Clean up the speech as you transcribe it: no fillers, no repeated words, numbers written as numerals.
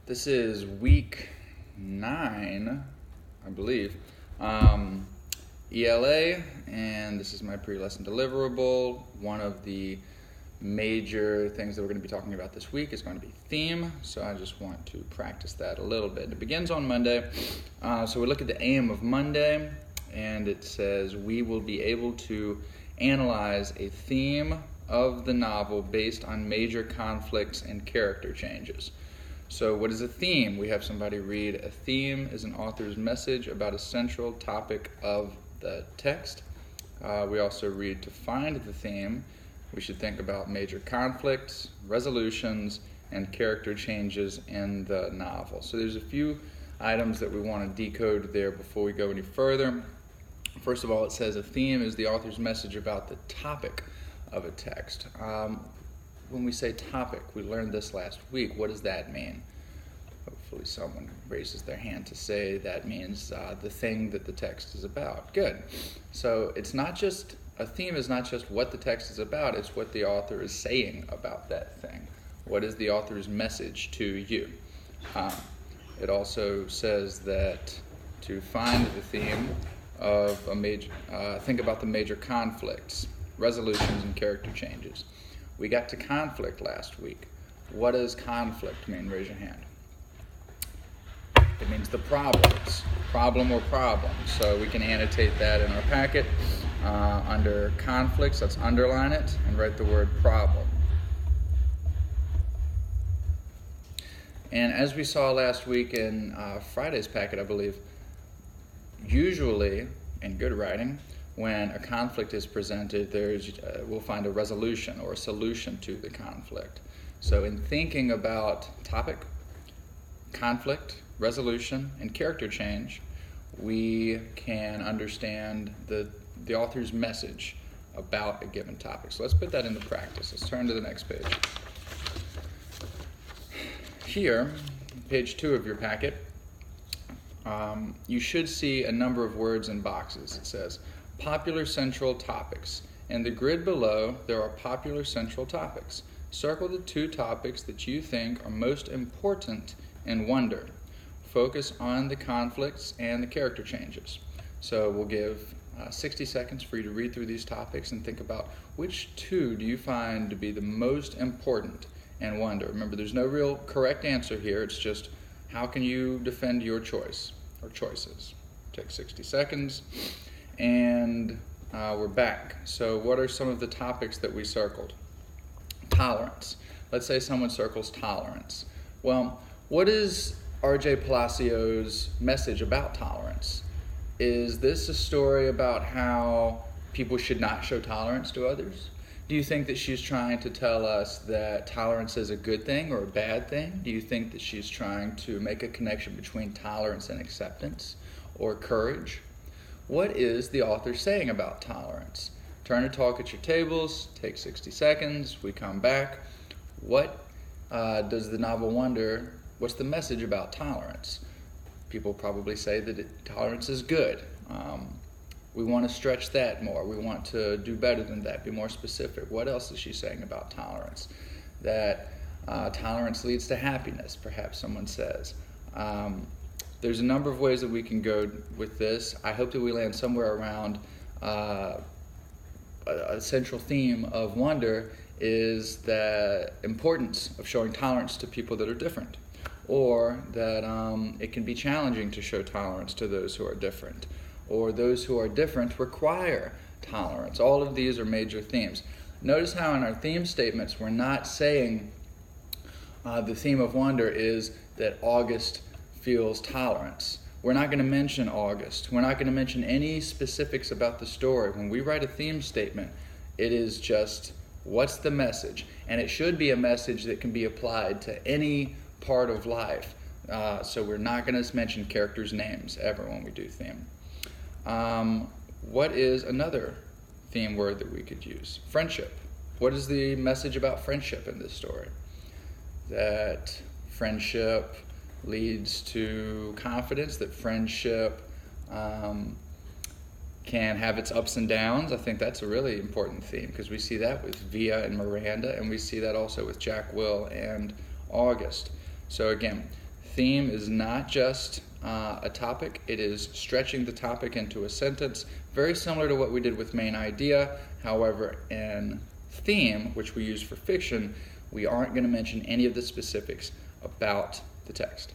This is week 9, I believe, ELA, and this is my pre-lesson deliverable. One of the major things that we're going to be talking about this week is going to be theme, so I just want to practice that a little bit. It begins on Monday, so we look at the aim of Monday, and it says we will be able to analyze a theme of the novel based on major conflicts and character changes. So what is a theme? We have somebody read, a theme is an author's message about a central topic of the text. We also read, to find the theme, we should think about major conflicts, resolutions, and character changes in the novel. So there's a few items that we want to decode there before we go any further. First of all, it says a theme is the author's message about the topic of a text. When we say topic, we learned this last week. What does that mean? Hopefully someone raises their hand to say that means the thing that the text is about. Good. So it's not just, a theme is not just what the text is about, it's what the author is saying about that thing. What is the author's message to you? It also says that to find the theme of a major, think about the major conflicts, resolutions, and character changes. We got to conflict last week. What does conflict mean? Raise your hand. It means the problems, problem or problem. So we can annotate that in our packet. Under conflicts, let's underline it and write the word problem. And as we saw last week in Friday's packet, I believe, usually in good writing, when a conflict is presented, we'll find a resolution or a solution to the conflict. So in thinking about topic, conflict, resolution, and character change, we can understand the author's message about a given topic. So let's put that into practice. Let's turn to the next page. Here, page 2 of your packet, you should see a number of words in boxes. It says, popular central topics. In the grid below, there are popular central topics. Circle the 2 topics that you think are most important in Wonder. Focus on the conflicts and the character changes. So we'll give 60 seconds for you to read through these topics and think about which 2 do you find to be the most important in Wonder. Remember, there's no real correct answer here. It's just how can you defend your choice or choices. Take 60 seconds. And we're back. So what are some of the topics that we circled? Tolerance. Let's say someone circles tolerance. Well, what is R.J. Palacio's message about tolerance? Is this a story about how people should not show tolerance to others? Do you think that she's trying to tell us that tolerance is a good thing or a bad thing? Do you think that she's trying to make a connection between tolerance and acceptance or courage? What is the author saying about tolerance? Turn to talk at your tables, take 60 seconds, we come back. What does the novel Wonder, what's the message about tolerance? People probably say that tolerance is good. We want to stretch that more. We want to do better than that, be more specific. What else is she saying about tolerance? That tolerance leads to happiness, perhaps someone says. There's a number of ways that we can go with this. I hope that we land somewhere around a central theme of Wonder is the importance of showing tolerance to people that are different, or that it can be challenging to show tolerance to those who are different, or those who are different require tolerance. All of these are major themes. Notice how in our theme statements we're not saying the theme of Wonder is that August feels tolerance. We're not going to mention August. We're not going to mention any specifics about the story. When we write a theme statement, it is just what's the message? And it should be a message that can be applied to any part of life. So we're not going to mention characters' names ever when we do theme. What is another theme word that we could use? Friendship. What is the message about friendship in this story? That friendship leads to confidence, that friendship can have its ups and downs. I think that's a really important theme because we see that with Via and Miranda, and we see that also with Jack, Will, and August. So again, Theme is not just a topic, it is stretching the topic into a sentence, very similar to what we did with main idea. However, in theme, which we use for fiction, we aren't going to mention any of the specifics about the text.